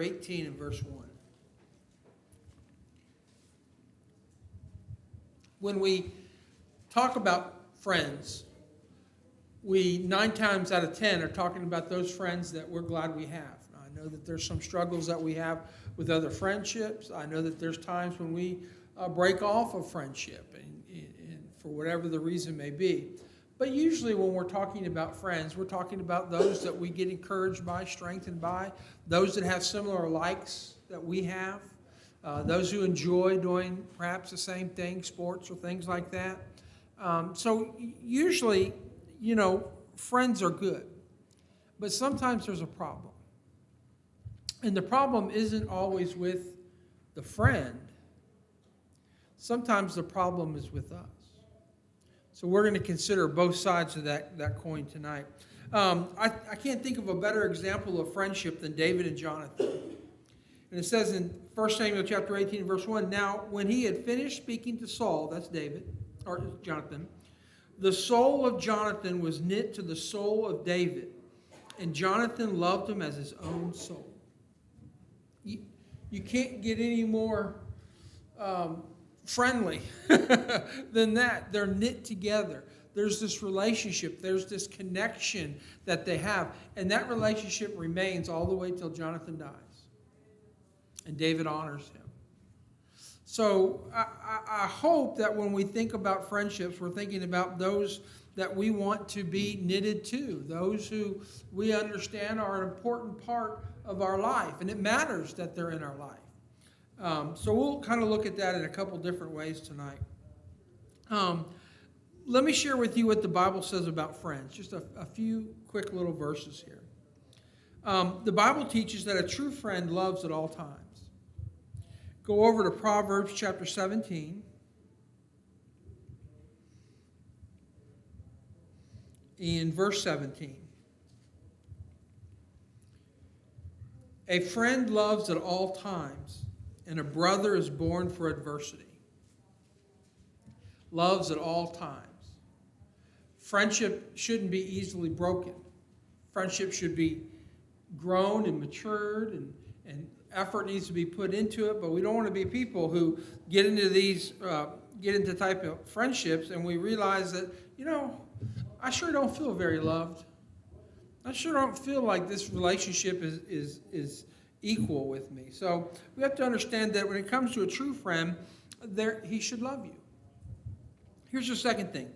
18 and verse 1. When we talk about friends, we 9 times out of 10 are talking about those friends that we're glad we have. I know that there's some struggles that we have with other friendships. I know that there's times when we break off a friendship and for whatever the reason may be. But usually when we're talking about friends, we're talking about those that we get encouraged by, strengthened by, those that have similar likes that we have, those who enjoy doing perhaps the same thing, sports or things like that. So usually, friends are good. But sometimes there's a problem. And the problem isn't always with the friend. Sometimes the problem is with us. So we're going to consider both sides of that coin tonight. I can't think of a better example of friendship than David and Jonathan. And it says in 1 Samuel chapter 18, verse 1, "Now when he had finished speaking to Saul," that's David, or Jonathan, "the soul of Jonathan was knit to the soul of David, and Jonathan loved him as his own soul." You can't get any more friendly than that. They're knit together. There's this relationship. There's this connection that they have. And that relationship remains all the way till Jonathan dies. And David honors him. So I hope that when we think about friendships, we're thinking about those that we want to be knitted to, those who we understand are an important part of our life. And it matters that they're in our life. So we'll kind of look at that in a couple different ways tonight. Let me share with you what the Bible says about friends. Just a few quick little verses here. The Bible teaches that a true friend loves at all times. Go over to Proverbs chapter 17. In verse 17. "A friend loves at all times, and a brother is born for adversity." Loves at all times. Friendship shouldn't be easily broken. Friendship should be grown and matured, and effort needs to be put into it. But we don't want to be people who get into type of friendships and we realize that, I sure don't feel very loved. I sure don't feel like this relationship is equal with me. So we have to understand that when it comes to a true friend, he should love you. Here's the second thing.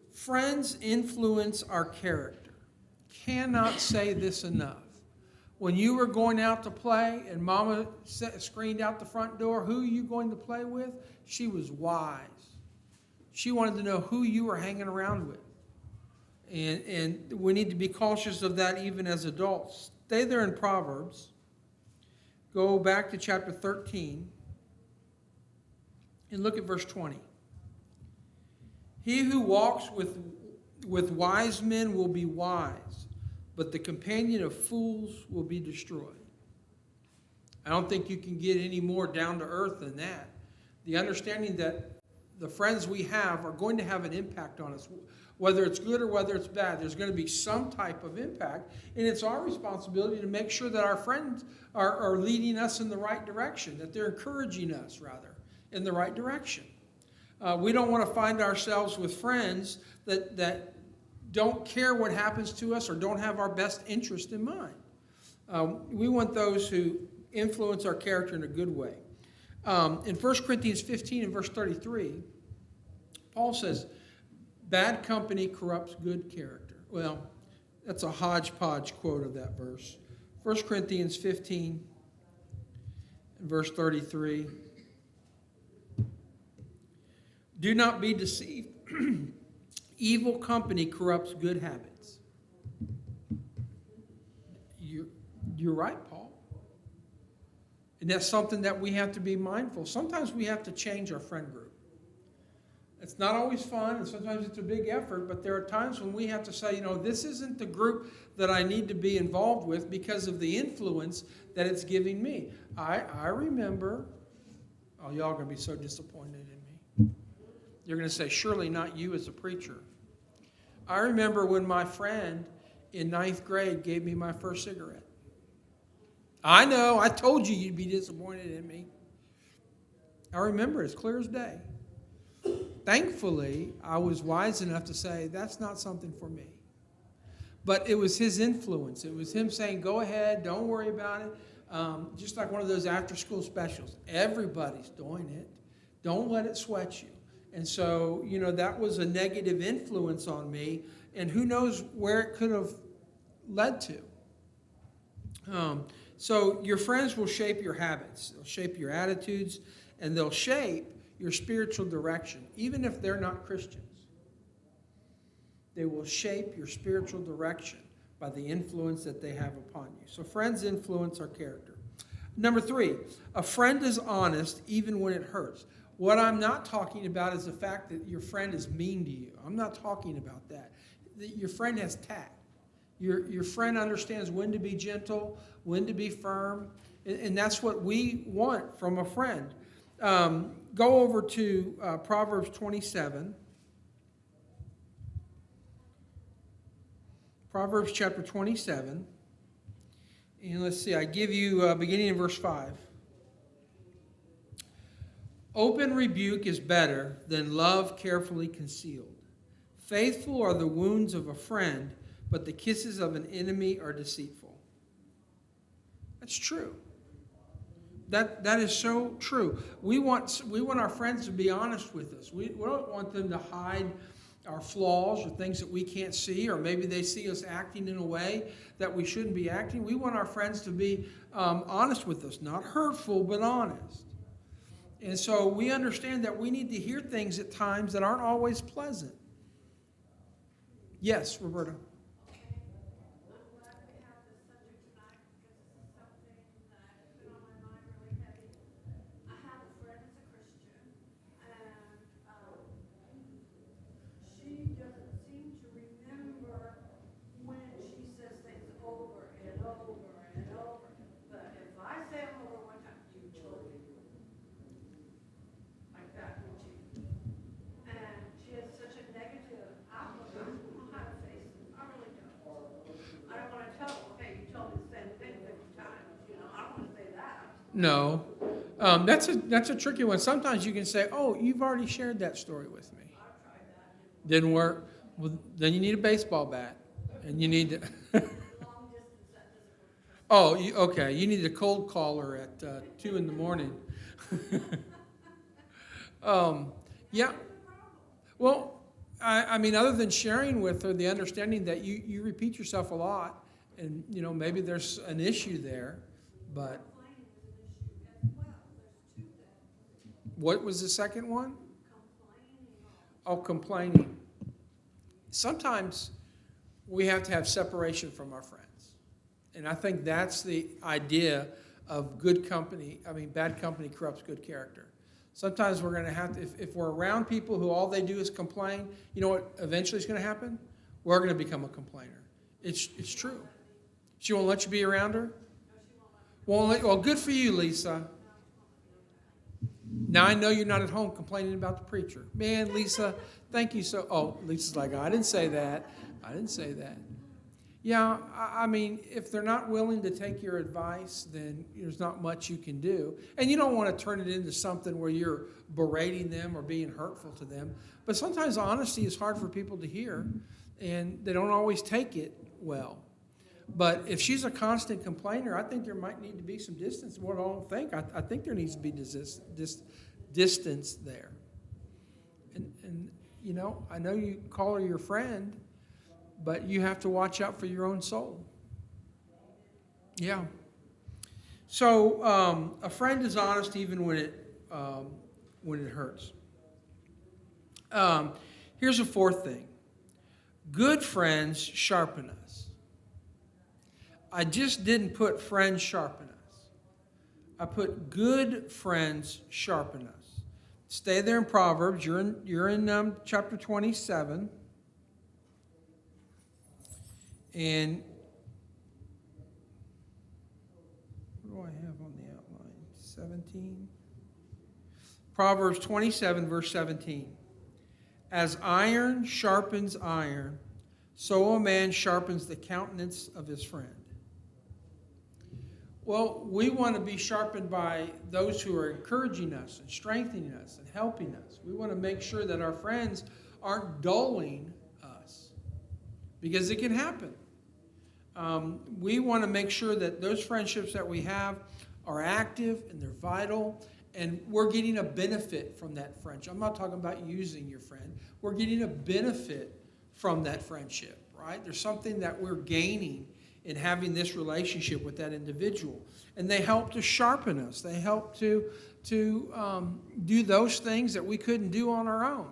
Friends influence our character. Cannot say this enough. When you were going out to play and Mama screened out the front door, who are you going to play with? She was wise. She wanted to know who you were hanging around with. And we need to be cautious of that even as adults. Stay there in Proverbs. Go back to chapter 13 and look at verse 20. "He who walks with wise men will be wise, but the companion of fools will be destroyed." I don't think you can get any more down to earth than that. The understanding that the friends we have are going to have an impact on us. Whether it's good or whether it's bad, there's going to be some type of impact. And it's our responsibility to make sure that our friends are leading us in the right direction, that they're encouraging us, rather, in the right direction. We don't want to find ourselves with friends that don't care what happens to us or don't have our best interest in mind. We want those who influence our character in a good way. In 1 Corinthians 15 and verse 33, Paul says, "Bad company corrupts good character." Well, that's a hodgepodge quote of that verse. 1 Corinthians 15 and verse 33. "Do not be deceived. Evil company corrupts good habits." You're right, Paul. And that's something that we have to be mindful. Sometimes we have to change our friend group. It's not always fun, and sometimes it's a big effort, but there are times when we have to say, this isn't the group that I need to be involved with because of the influence that it's giving me. I remember, y'all are going to be so disappointed in me. You're going to say, "Surely not you as a preacher." I remember when my friend in 9th grade gave me my first cigarette. I know, I told you you'd be disappointed in me. I remember as clear as day. Thankfully, I was wise enough to say, that's not something for me. But it was his influence. It was him saying, go ahead, don't worry about it. Just like one of those after-school specials. Everybody's doing it. Don't let it sweat you. And so, that was a negative influence on me. And who knows where it could have led to. So your friends will shape your habits. They'll shape your attitudes. And they'll shape your spiritual direction, even if they're not Christians. They will shape your spiritual direction by the influence that they have upon you. So friends influence our character. Number 3, a friend is honest even when it hurts. What I'm not talking about is the fact that your friend is mean to you. I'm not talking about that. Your friend has tact. Your friend understands when to be gentle, when to be firm, and that's what we want from a friend. Go over to Proverbs 27. Proverbs chapter 27. And let's see, I give you beginning in verse 5. Open rebuke is better than love carefully concealed. Faithful are the wounds of a friend, but the kisses of an enemy are deceitful. That's true. That is so true. We want our friends to be honest with us. We don't want them to hide our flaws or things that we can't see, or maybe they see us acting in a way that we shouldn't be acting. We want our friends to be honest with us, not hurtful, but honest. And so we understand that we need to hear things at times that aren't always pleasant. Yes, Roberta. No. That's a tricky one. Sometimes you can say, oh, you've already shared that story with me. Didn't work. Well, then you need a baseball bat. And you need to... Oh, okay. You need a cold caller at 2 in the morning. Yeah. Well, I mean, other than sharing with her the understanding that you repeat yourself a lot, and, maybe there's an issue there, but... What was the second one? Oh, complaining. Sometimes we have to have separation from our friends. And I think that's the idea of good company. I mean, bad company corrupts good character. Sometimes we're going to have to, if we're around people who all they do is complain, you know what eventually is going to happen? We're going to become a complainer. It's true. She won't let you be around her? Well, good for you, Lisa. Now I know you're not at home complaining about the preacher. Man, Lisa, thank you so... Oh, Lisa's like, I didn't say that. I didn't say that. Yeah, I mean, if they're not willing to take your advice, then there's not much you can do. And you don't want to turn it into something where you're berating them or being hurtful to them. But sometimes honesty is hard for people to hear, and they don't always take it well. But if she's a constant complainer, I think there might need to be some distance. What I don't think. I think there needs to be distance there. And I know you call her your friend, but you have to watch out for your own soul. Yeah. So a friend is honest even when it hurts. Here's a fourth thing. Good friends sharpen us. I just didn't put friends sharpen us. I put good friends sharpen us. Stay there in Proverbs. You're in chapter 27. And what do I have on the outline? 17. Proverbs 27, verse 17. As iron sharpens iron, so a man sharpens the countenance of his friend. Well, we want to be sharpened by those who are encouraging us and strengthening us and helping us. We want to make sure that our friends aren't dulling us, because it can happen. We want to make sure that those friendships that we have are active and they're vital, and we're getting a benefit from that friendship. I'm not talking about using your friend. We're getting a benefit from that friendship, right? There's something that we're gaining in having this relationship with that individual. And they help to sharpen us. They help to do those things that we couldn't do on our own.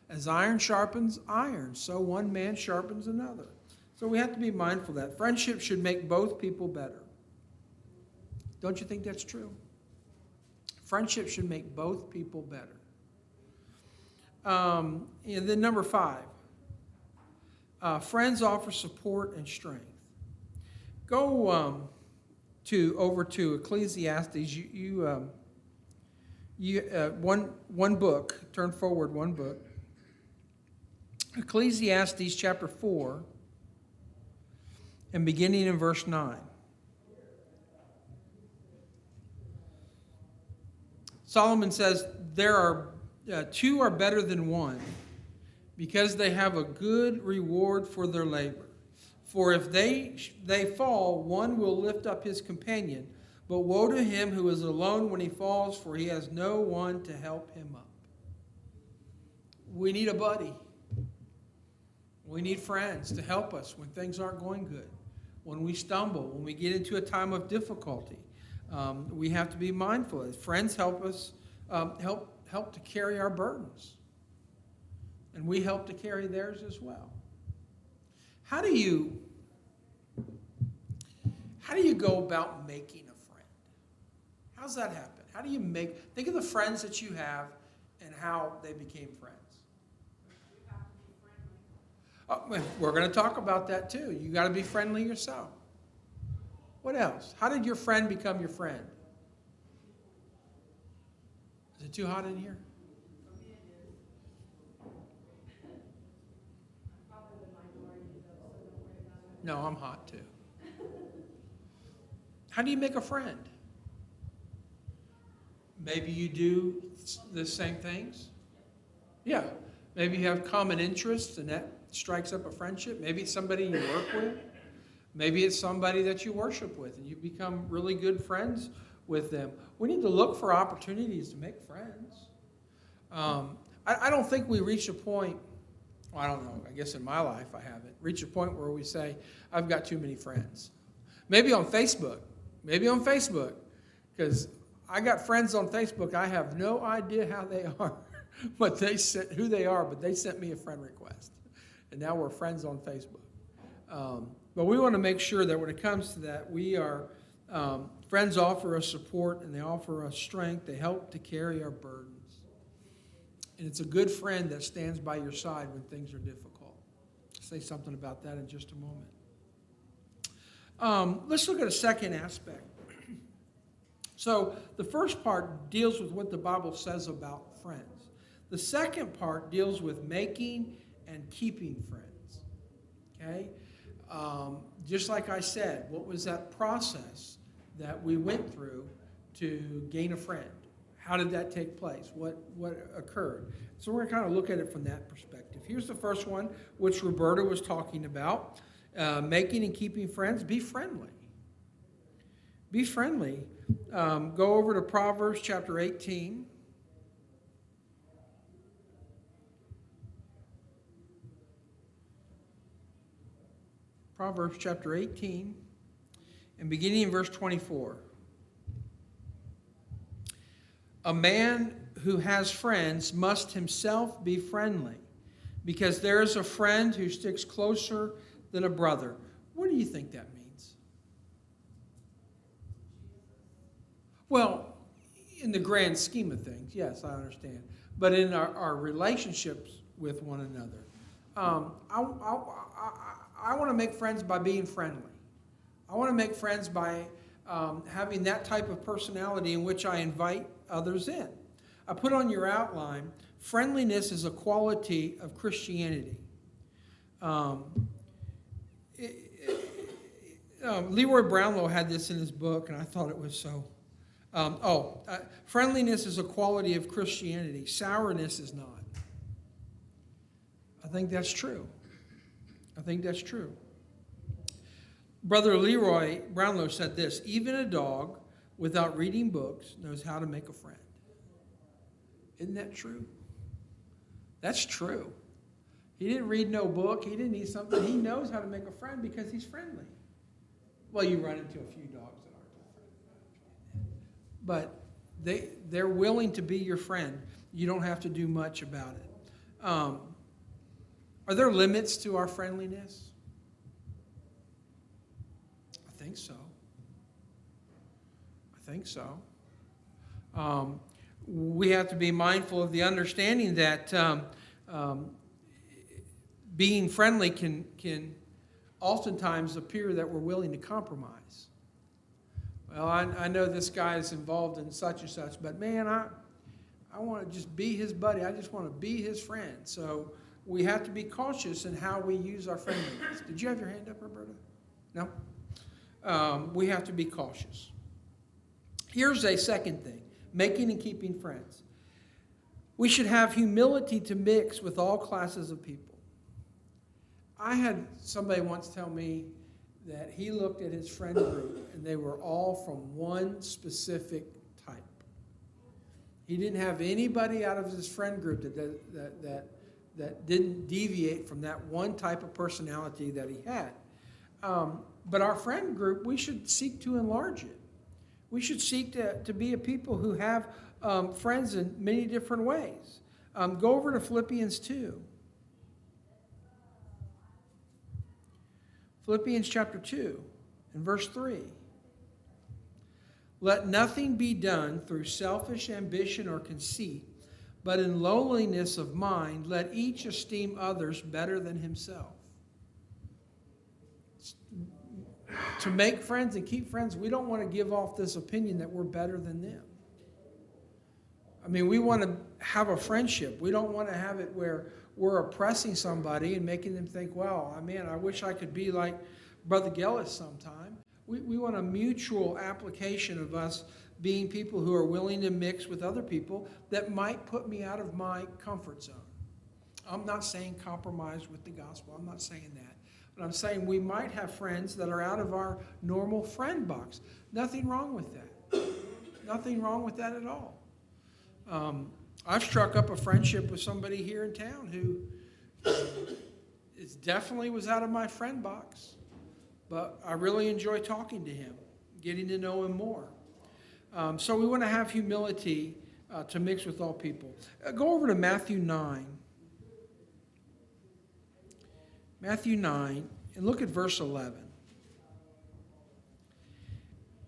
As iron sharpens iron, so one man sharpens another. So we have to be mindful of that. Friendship should make both people better. Don't you think that's true? Friendship should make both people better. And then number 5, friends offer support and strength. Go over to Ecclesiastes. One book. Turn forward one book. Ecclesiastes chapter 4, and beginning in verse 9. Solomon says, there are two are better than one, because they have a good reward for their labor. For if they fall, one will lift up his companion. But woe to him who is alone when he falls, for he has no one to help him up. We need a buddy. We need friends to help us when things aren't going good, when we stumble, when we get into a time of difficulty. We have to be mindful. Friends help us, help to carry our burdens, and we help to carry theirs as well. How do you go about making a friend? How does that happen? How do you think of the friends that you have and how they became friends? We're going to talk about that too. You got to be friendly yourself. What else? How did your friend become your friend? Is it too hot in here? No, I'm hot too. How do you make a friend? Maybe you do the same things. Yeah. Maybe you have common interests and that strikes up a friendship. Maybe it's somebody you work with. Maybe it's somebody that you worship with and you become really good friends with them. We need to look for opportunities to make friends. I don't think we reach a point, well, I don't know, I guess in my life I haven't, reached a point where we say, I've got too many friends. Maybe on Facebook, because I got friends on Facebook. I have no idea how they are, but who they are, but they sent me a friend request. And now we're friends on Facebook. But we want to make sure that when it comes to that, we are, friends offer us support and they offer us strength. They help to carry our burdens. And it's a good friend that stands by your side when things are difficult. I'll say something about that in just a moment. Let's look at a second aspect. So the first part deals with what the Bible says about friends. The second part deals with making and keeping friends. Okay? Just like I said, what was that process that we went through to gain a friend? How did that take place? What occurred? So we're going to kind of look at it from that perspective. Here's the first one, which Roberta was talking about. Making and keeping friends. Be friendly. Be friendly. Go over to Proverbs chapter 18. Proverbs chapter 18, and beginning in verse 24. A man who has friends must himself be friendly, because there is a friend who sticks closer than a brother. What do you think that means? Well, in the grand scheme of things, yes, I understand. But in our relationships with one another, I want to make friends by being friendly. I want to make friends by having that type of personality in which I invite others in. I put on your outline, friendliness is a quality of Christianity. Leroy Brownlow had this in his book, and I thought it was so. Friendliness is a quality of Christianity. Sourness is not. I think that's true. Brother Leroy Brownlow said this: even a dog without reading books knows how to make a friend. Isn't that true? That's true. He didn't read no book. He didn't need something. He knows how to make a friend because he's friendly. Well, you run into a few dogs that aren't friendly. But they're willing to be your friend. You don't have to do much about it. Are there limits to our friendliness? I think so. We have to be mindful of the understanding that being friendly can oftentimes appear that we're willing to compromise. Well, I know this guy is involved in such and such, but man, I want to just be his buddy. I just want to be his friend. So we have to be cautious in how we use our friendliness. Did you have your hand up, Roberta? No? We have to be cautious. Here's a second thing: making and keeping friends. We should have humility to mix with all classes of people. I had somebody once tell me that he looked at his friend group and they were all from one specific type. He didn't have anybody out of his friend group that didn't deviate from that one type of personality that he had. But our friend group, we should seek to enlarge it. We should seek to be a people who have friends in many different ways. Go over to Philippians 2. Philippians chapter 2 and verse 3. Let nothing be done through selfish ambition or conceit, but in lowliness of mind, let each esteem others better than himself. To make friends and keep friends, we don't want to give off this opinion that we're better than them. I mean, we want to have a friendship. We don't want to have it where we're oppressing somebody and making them think, well, man, I wish I could be like Brother Gellis sometime. We want a mutual application of us being people who are willing to mix with other people that might put me out of my comfort zone. I'm not saying compromise with the gospel. I'm not saying that. But I'm saying we might have friends that are out of our normal friend box. Nothing wrong with that. Nothing wrong with that at all. I've struck up a friendship with somebody here in town who definitely was out of my friend box, but I really enjoy talking to him, getting to know him more. So we want to have humility to mix with all people. Go over to Matthew 9. Matthew 9, and look at verse 11.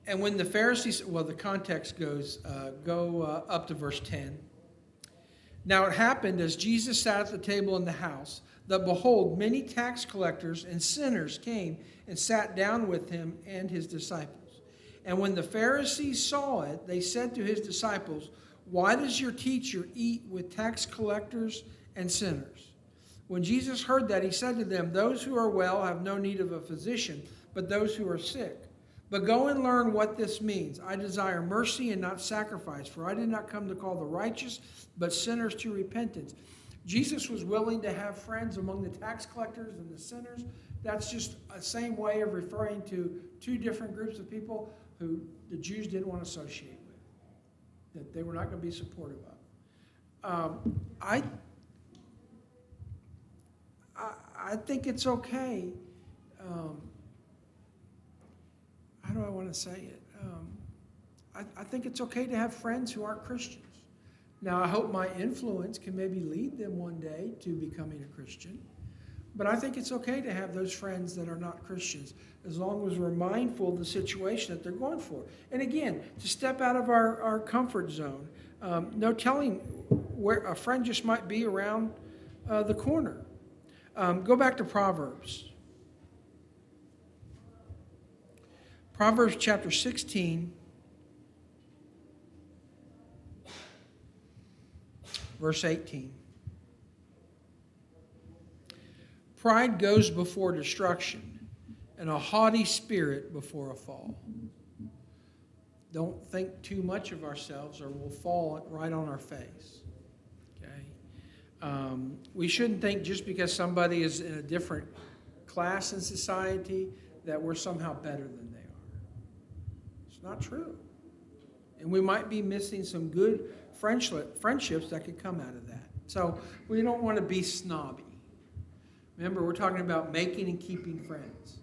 And when the Pharisees, well, the context goes, up to verse 10. Now it happened as Jesus sat at the table in the house, that behold, many tax collectors and sinners came and sat down with him and his disciples. And when the Pharisees saw it, they said to his disciples, why does your teacher eat with tax collectors and sinners? When Jesus heard that, he said to them, those who are well have no need of a physician, but those who are sick. But go and learn what this means. I desire mercy and not sacrifice, for I did not come to call the righteous, but sinners to repentance. Jesus was willing to have friends among the tax collectors and the sinners. That's just a same way of referring to two different groups of people who the Jews didn't want to associate with, that they were not going to be supportive of. I think it's okay. How do I want to say it? I think it's okay to have friends who aren't Christians. Now, I hope my influence can maybe lead them one day to becoming a Christian. But I think it's okay to have those friends that are not Christians, as long as we're mindful of the situation that they're going for. And again, to step out of our comfort zone. No telling where a friend just might be around the corner. Go back to Proverbs. Proverbs chapter 16, verse 18. Pride goes before destruction, and a haughty spirit before a fall. Don't think too much of ourselves or we'll fall right on our face. Okay? We shouldn't think just because somebody is in a different class in society that we're somehow better than they are. It's not true. And we might be missing some good friendships that could come out of that. So we don't want to be snobby. Remember, we're talking about making and keeping friends.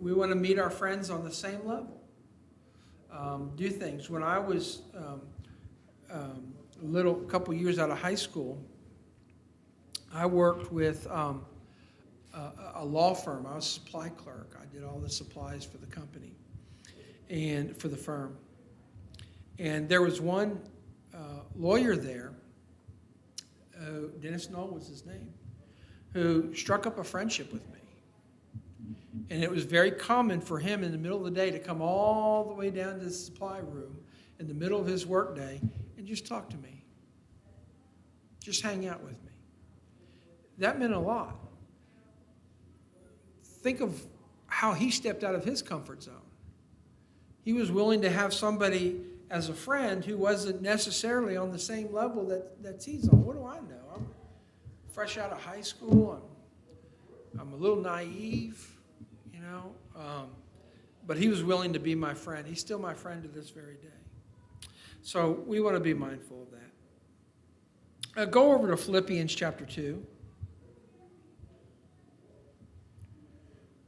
We want to meet our friends on the same level. Do things. When I was a couple years out of high school, I worked with a law firm. I was a supply clerk. I did all the supplies for the company and for the firm. And there was one lawyer there, Dennis Knoll was his name, who struck up a friendship with me. And it was very common for him in the middle of the day to come all the way down to the supply room in the middle of his workday and just talk to me. Just hang out with me. That meant a lot. Think of how he stepped out of his comfort zone. He was willing to have somebody as a friend who wasn't necessarily on the same level that he's on. What do I know? I'm fresh out of high school. I'm a little naive. But he was willing to be my friend. He's still my friend to this very day. So we want to be mindful of that. Go over to Philippians chapter 2.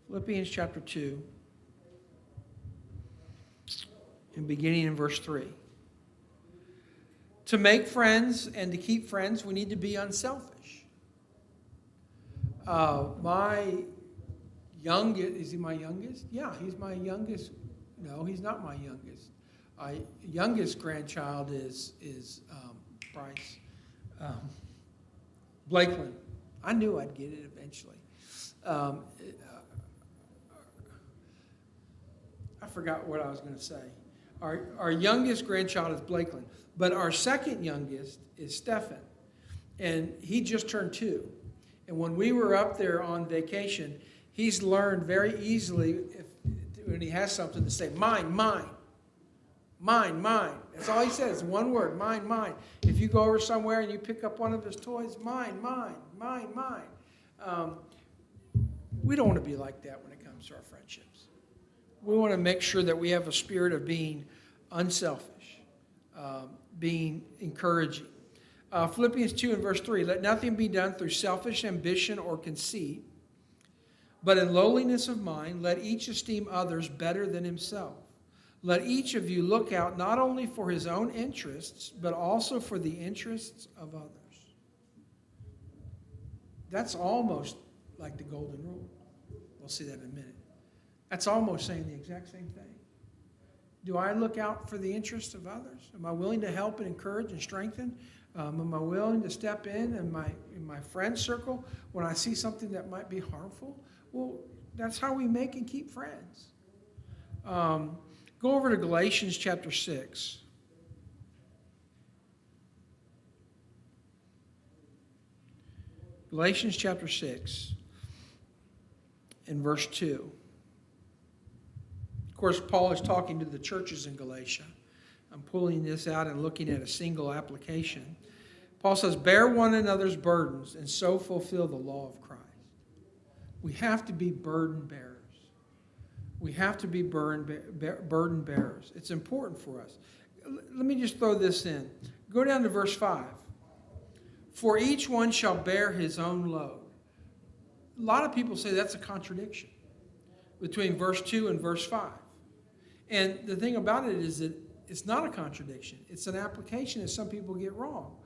Philippians chapter 2, and beginning in verse 3. To make friends and to keep friends, we need to be unselfish. My youngest, is he my youngest? Yeah, he's my youngest. No, he's not my youngest. Youngest grandchild is Bryce. Blakeland. I knew I'd get it eventually. I forgot what I was going to say. Our youngest grandchild is Blakeland, but our second youngest is Stephen, and he just turned 2. And when we were up there on vacation, he's learned very easily when he has something to say, mine, mine, mine, mine. That's all he says, one word, mine, mine. If you go over somewhere and you pick up one of his toys, mine, mine, mine, mine. We don't want to be like that when it comes to our friendships. We want to make sure that we have a spirit of being unselfish, being encouraging. Philippians 2 and verse 3, let nothing be done through selfish ambition or conceit, but in lowliness of mind, let each esteem others better than himself. Let each of you look out not only for his own interests, but also for the interests of others. That's almost like the golden rule. We'll see that in a minute. That's almost saying the exact same thing. Do I look out for the interests of others? Am I willing to help and encourage and strengthen? Am I willing to step in my friend circle when I see something that might be harmful? Well, that's how we make and keep friends. Go over to Galatians chapter 6. Galatians chapter 6 and verse 2. Of course, Paul is talking to the churches in Galatia. I'm pulling this out and looking at a single application. Paul says, bear one another's burdens and so fulfill the law of Christ. We have to be burden bearers. We have to be burden bearers. It's important for us. Let me just throw this in. Go down to verse 5. For each one shall bear his own load. A lot of people say that's a contradiction between verse 2 and verse 5. And the thing about it is that it's not a contradiction. It's an application that some people get wrong.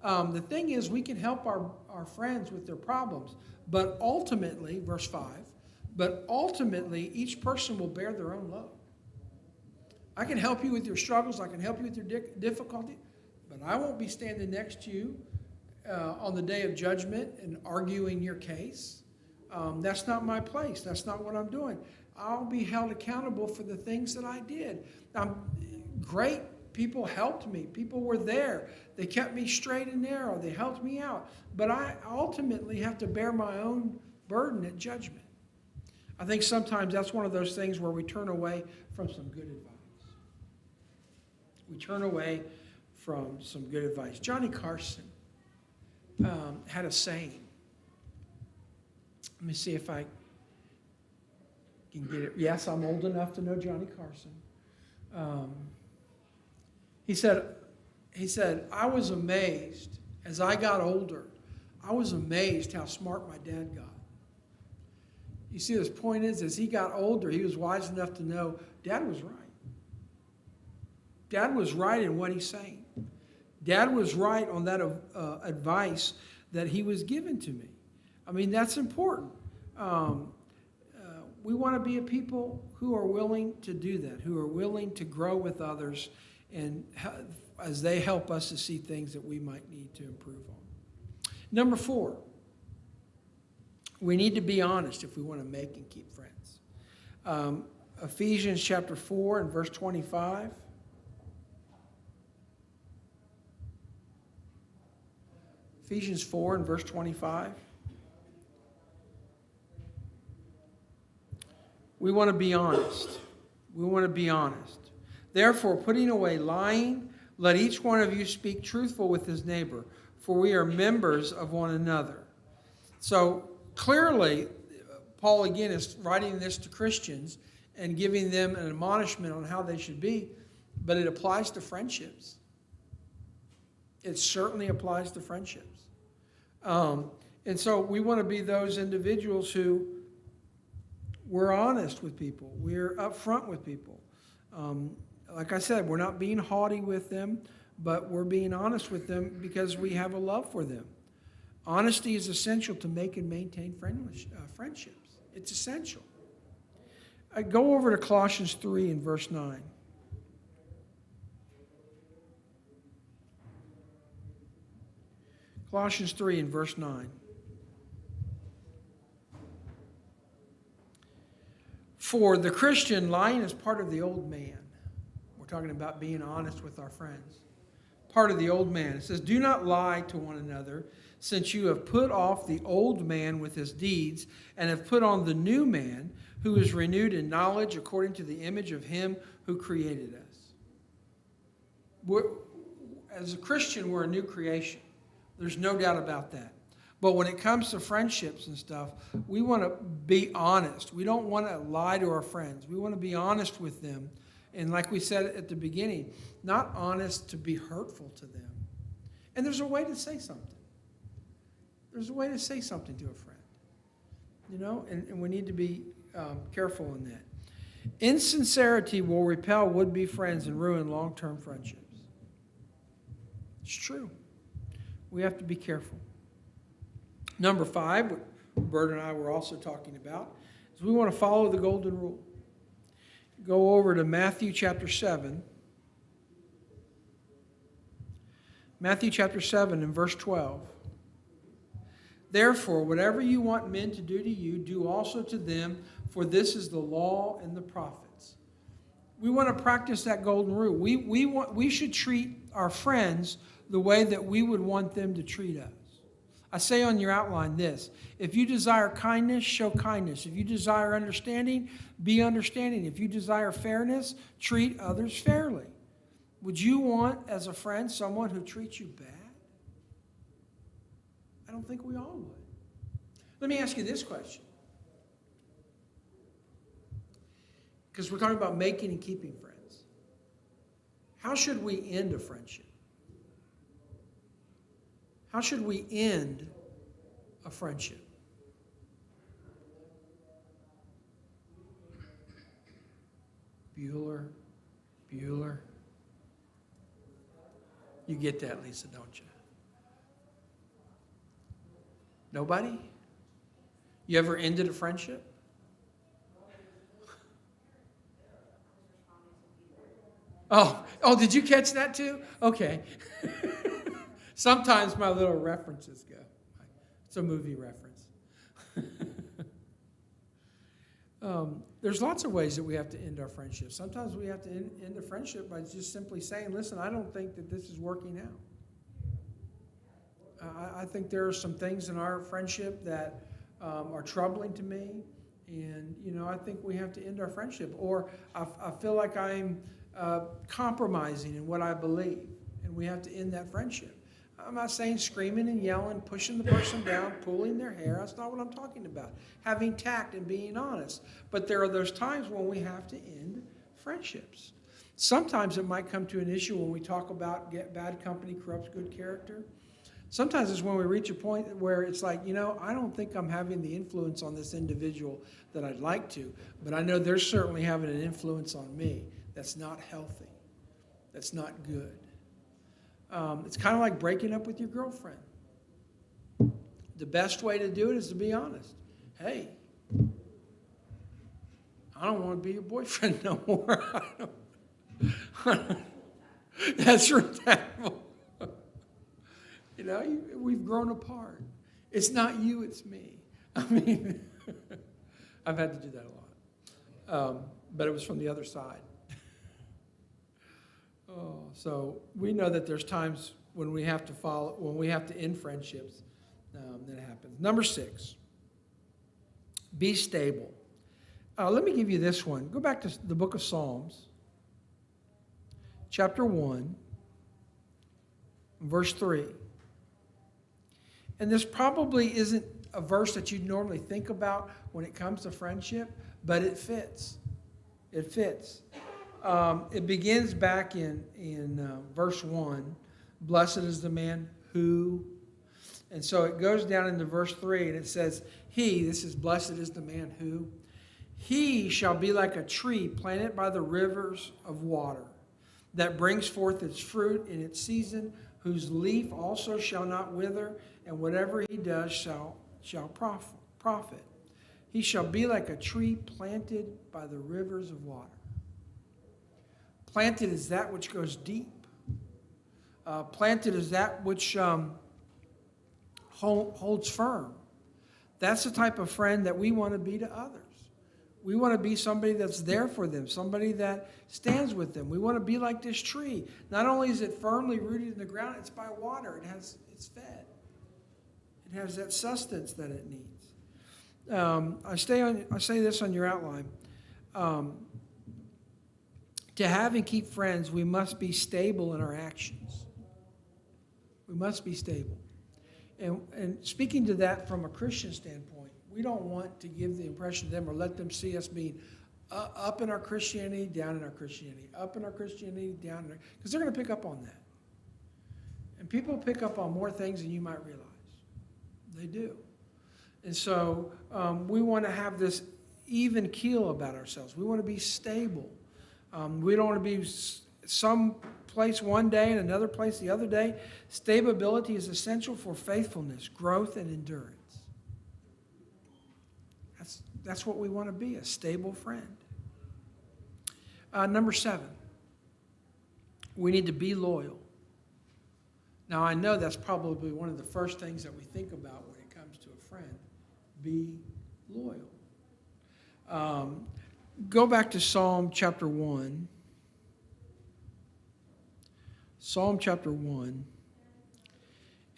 The thing is, we can help our friends with their problems, but ultimately, verse 5, but ultimately, each person will bear their own load. I can help you with your struggles. I can help you with your difficulty, but I won't be standing next to you on the day of judgment and arguing your case. That's not my place. That's not what I'm doing. I'll be held accountable for the things that I did. Great people helped me. People were there. They kept me straight and narrow. They helped me out. But I ultimately have to bear my own burden at judgment. I think sometimes that's one of those things where we turn away from some good advice. We turn away from some good advice. Johnny Carson had a saying. Let me see if I can get it. Yes, I'm old enough to know Johnny Carson. He said, I was amazed as I got older. I was amazed how smart my dad got. You see, his point is, as he got older, he was wise enough to know Dad was right. Dad was right in what he's saying. Dad was right on that advice that he was given to me. I mean, that's important. We want to be a people who are willing to do that, who are willing to grow with others and as they help us to see things that we might need to improve on. Number 4, we need to be honest if we want to make and keep friends. Ephesians chapter 4 and verse 25. Ephesians 4 and verse 25. We want to be honest. We want to be honest. Therefore, putting away lying, let each one of you speak truthful with his neighbor, for we are members of one another. So clearly, Paul again is writing this to Christians and giving them an admonishment on how they should be, but it applies to friendships. It certainly applies to friendships. And so we want to be those individuals who we're honest with people. We're upfront with people. Like I said, we're not being haughty with them, but we're being honest with them because we have a love for them. Honesty is essential to make and maintain friendships. It's essential. Go over to Colossians 3 and verse 9. Colossians 3 and verse 9. For the Christian, lying is part of the old man. We're talking about being honest with our friends. Part of the old man. It says, do not lie to one another, since you have put off the old man with his deeds, and have put on the new man, who is renewed in knowledge according to the image of him who created us. As a Christian, we're a new creation. There's no doubt about that. But when it comes to friendships and stuff, we want to be honest. We don't want to lie to our friends. We want to be honest with them. And like we said at the beginning, not honest to be hurtful to them. And there's a way to say something. There's a way to say something to a friend. You know, and we need to be careful in that. Insincerity will repel would-be friends and ruin long-term friendships. It's true. We have to be careful. Number 5, what Bert and I were also talking about, is we want to follow the golden rule. Go over to Matthew chapter 7. Matthew chapter 7 and verse 12. Therefore, whatever you want men to do to you, do also to them, for this is the law and the prophets. We want to practice that golden rule. We should treat our friends the way that we would want them to treat us. I say on your outline this: if you desire kindness, show kindness. If you desire understanding, be understanding. If you desire fairness, treat others fairly. Would you want, as a friend, someone who treats you bad? I don't think we all would. Let me ask you this question, because we're talking about making and keeping friends. How should we end a friendship? How should we end a friendship? Bueller. You get that, Lisa, don't you? Nobody? You ever ended a friendship? Oh, did you catch that too? Okay. Sometimes my little references go. It's a movie reference. There's lots of ways that we have to end our friendship. Sometimes we have to end a friendship by just simply saying, listen, I don't think that this is working out. I think there are some things in our friendship that are troubling to me, And, I think we have to end our friendship. Or I feel like I'm compromising in what I believe, and we have to end that friendship. I'm not saying screaming and yelling, pushing the person down, pulling their hair. That's not what I'm talking about. Having tact and being honest. But there are those times when we have to end friendships. Sometimes it might come to an issue when we talk about bad company corrupts good character. Sometimes it's when we reach a point where it's like, I don't think I'm having the influence on this individual that I'd like to, but I know they're certainly having an influence on me that's not healthy, that's not good. It's kind of like breaking up with your girlfriend. The best way to do it is to be honest. Hey, I don't want to be your boyfriend no more. That's respectful. We've grown apart. It's not you, it's me. I mean, I've had to do that a lot. But it was from the other side. So we know that there's times when we have to end friendships, that happens. Number 6, be stable. Let me give you this one. Go back to the book of Psalms, chapter 1, verse 3. And this probably isn't a verse that you'd normally think about when it comes to friendship, but it fits. It fits. It begins back in verse 1. Blessed is the man who. And so it goes down into verse 3, and it says, blessed is the man who. He shall be like a tree planted by the rivers of water, that brings forth its fruit in its season, whose leaf also shall not wither, and whatever he does shall profit. He shall be like a tree planted by the rivers of water. Planted is that which goes deep. Planted is that which holds firm. That's the type of friend that we want to be to others. We want to be somebody that's there for them, somebody that stands with them. We want to be like this tree. Not only is it firmly rooted in the ground, it's by water. It's fed. It has that sustenance that it needs. I say this on your outline. To have and keep friends, we must be stable in our actions. We must be stable. And speaking to that from a Christian standpoint, we don't want to give the impression to them or let them see us being up in our Christianity, down in our Christianity, up in our Christianity, down in our... Because they're going to pick up on that. And people pick up on more things than you might realize. They do. And so we want to have this even keel about ourselves. We want to be stable. We don't want to be some place one day and another place the other day. Stability is essential for faithfulness, growth, and endurance. That's what we want to be, a stable friend. Number 7, we need to be loyal. Now, I know that's probably one of the first things that we think about when it comes to a friend. Be loyal. Go back to Psalm chapter 1. Psalm chapter 1,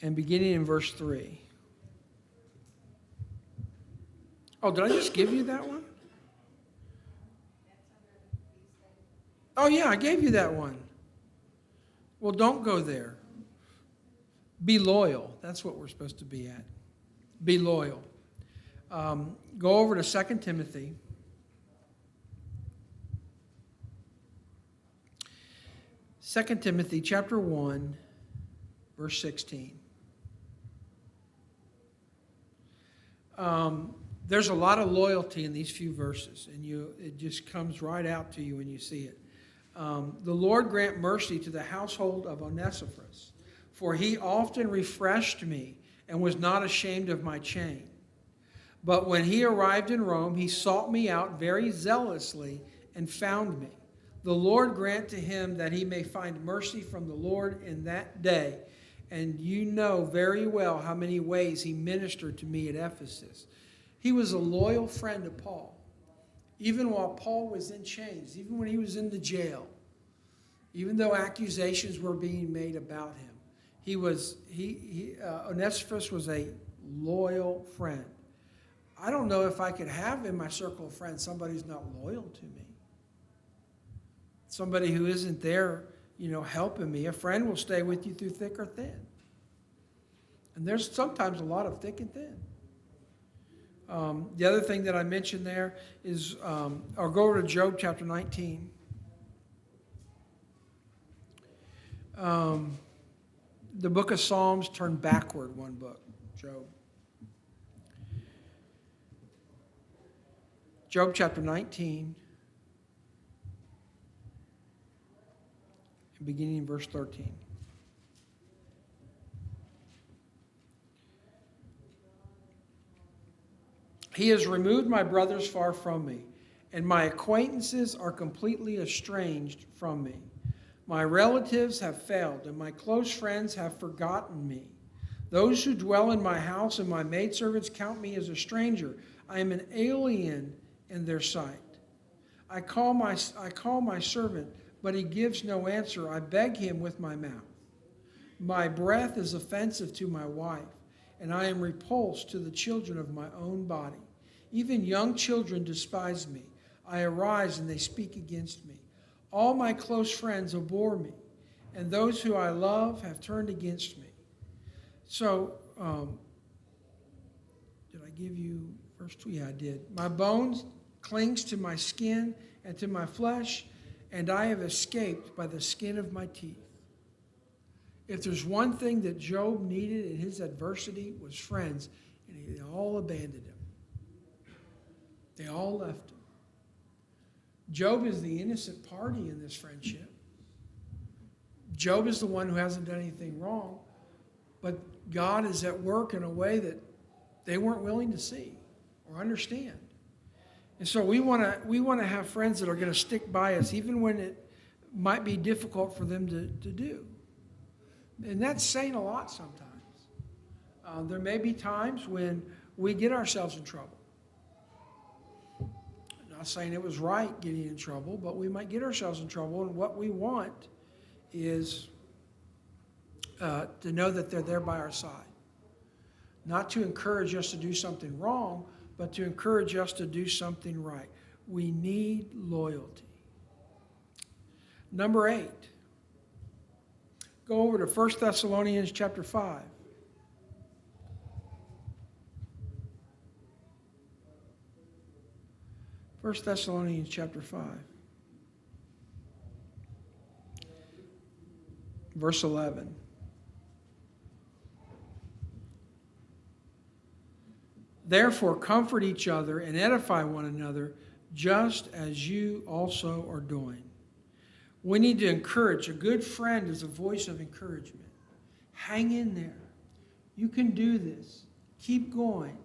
and beginning in verse 3. Oh, did I just give you that one? Oh, yeah, I gave you that one. Well, don't go there. Be loyal. That's what we're supposed to be at. Be loyal. Go over to 2 Timothy. 2 Timothy chapter 1, verse 16. There's a lot of loyalty in these few verses, and it just comes right out to you when you see it. The Lord grant mercy to the household of Onesiphorus, for he often refreshed me and was not ashamed of my chain. But when he arrived in Rome, he sought me out very zealously and found me. The Lord grant to him that he may find mercy from the Lord in that day. And you know very well how many ways he ministered to me at Ephesus. He was a loyal friend of Paul. Even while Paul was in chains, even when he was in the jail, even though accusations were being made about him, Onesiphorus was a loyal friend. I don't know if I could have in my circle of friends somebody who's not loyal to me. Somebody who isn't there, helping me. A friend will stay with you through thick or thin. And there's sometimes a lot of thick and thin. The other thing that I mentioned there is, I'll go over to Job chapter 19. The book of Psalms turned backward one book, Job. Job chapter 19, beginning in verse 13. He has removed my brothers far from me, and my acquaintances are completely estranged from me. My relatives have failed, and my close friends have forgotten me. Those who dwell in my house and my maidservants count me as a stranger. I am an alien in their sight. I call my servant, but he gives no answer. I beg him with my mouth. My breath is offensive to my wife, and I am repulsed to the children of my own body. Even young children despise me. I arise, and they speak against me. All my close friends abhor me, and those who I love have turned against me. So, did I give you verse 2? Yeah, I did. My bones clings to my skin and to my flesh, and I have escaped by the skin of my teeth. If there's one thing that Job needed in his adversity was friends, and they all abandoned him. They all left him. Job is the innocent party in this friendship. Job is the one who hasn't done anything wrong, but God is at work in a way that they weren't willing to see or understand. And so we want to have friends that are going to stick by us even when it might be difficult for them to do. And that's saying a lot sometimes. There may be times when we get ourselves in trouble. I'm not saying it was right getting in trouble, but we might get ourselves in trouble, and what we want is to know that they're there by our side. Not to encourage us to do something wrong, but to encourage us to do something right. We need loyalty. Number 8. Go over to 1 Thessalonians chapter 5. First Thessalonians chapter 5. Verse 11. Therefore, comfort each other and edify one another, just as you also are doing. We need to encourage. A good friend is a voice of encouragement. Hang in there. You can do this. Keep going.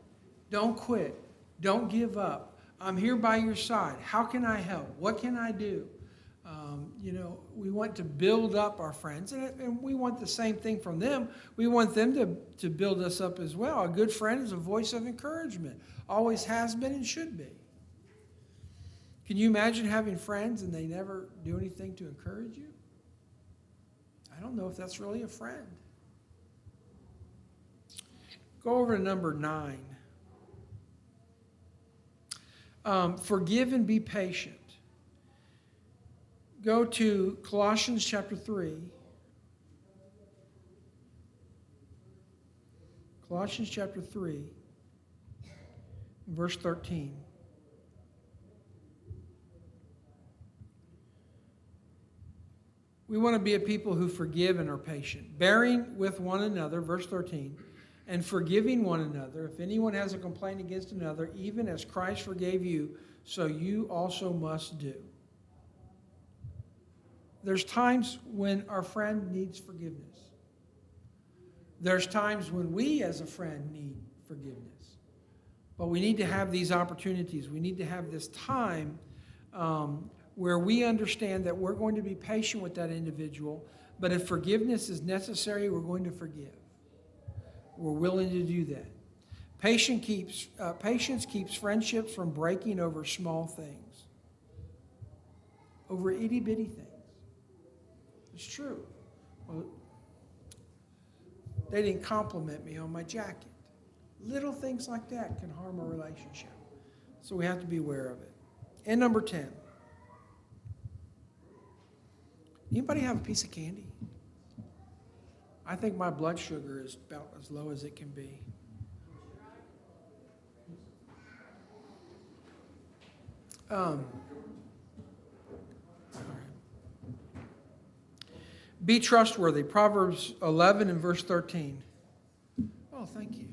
Don't quit. Don't give up. I'm here by your side. How can I help? What can I do? We want to build up our friends, and we want the same thing from them. We want them to build us up as well. A good friend is a voice of encouragement. Always has been and should be. Can you imagine having friends and they never do anything to encourage you? I don't know if that's really a friend. Go over to number 9. Forgive and be patient. Go to Colossians chapter 3. Colossians chapter 3, verse 13. We want to be a people who forgive and are patient, bearing with one another, verse 13, and forgiving one another. If anyone has a complaint against another, even as Christ forgave you, so you also must do. There's times when our friend needs forgiveness. There's times when we as a friend need forgiveness. But we need to have these opportunities. We need to have this time where we understand that we're going to be patient with that individual, but if forgiveness is necessary, we're going to forgive. We're willing to do that. Patience keeps friendships from breaking over small things, over itty-bitty things. It's true. Well, they didn't compliment me on my jacket. Little things like that can harm a relationship. So we have to be aware of it. And number 10. Anybody have a piece of candy? I think my blood sugar is about as low as it can be. All right. Be trustworthy. Proverbs 11 and verse 13. Oh, thank you.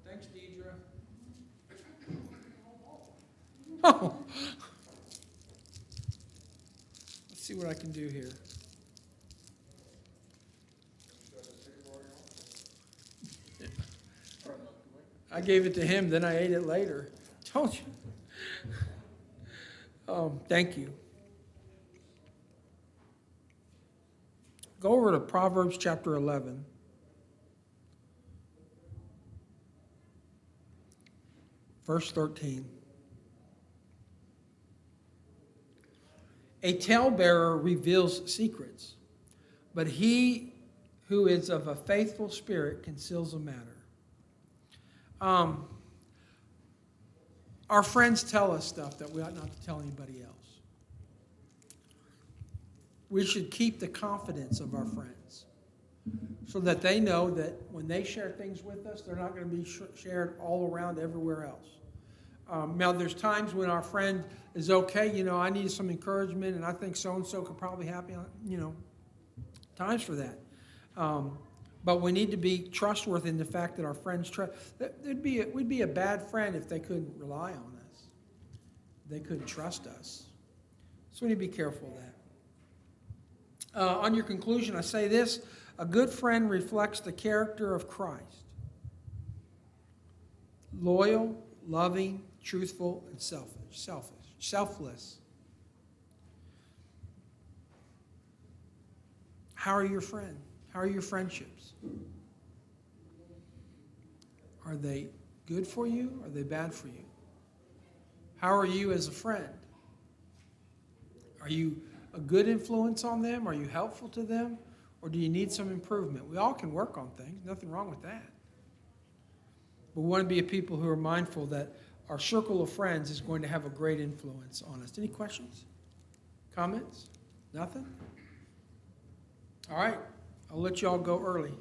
Thanks, Deidre. Oh. Let's see what I can do here. I gave it to him, then I ate it later. Told you. Thank you. Go over to Proverbs chapter 11. Verse 13. A talebearer reveals secrets, but he who is of a faithful spirit conceals a matter. Our friends tell us stuff that we ought not to tell anybody else. We should keep the confidence of our friends so that they know that when they share things with us, they're not going to be shared all around everywhere else. Now, there's times when our friend is okay, I need some encouragement, and I think so-and-so could probably help me, times for that. But we need to be trustworthy in the fact that our friends trust. We'd be a bad friend if they couldn't rely on us. They couldn't trust us. So we need to be careful of that. On your conclusion, I say this: a good friend reflects the character of Christ. Loyal, loving, truthful, and selfless. How are your friends? How are your friendships? Are they good for you? Or are they bad for you? How are you as a friend? Are you a good influence on them? Are you helpful to them? Or do you need some improvement? We all can work on things. Nothing wrong with that. But we want to be a people who are mindful that our circle of friends is going to have a great influence on us. Any questions? Comments? Nothing? All right. I'll let you all go early.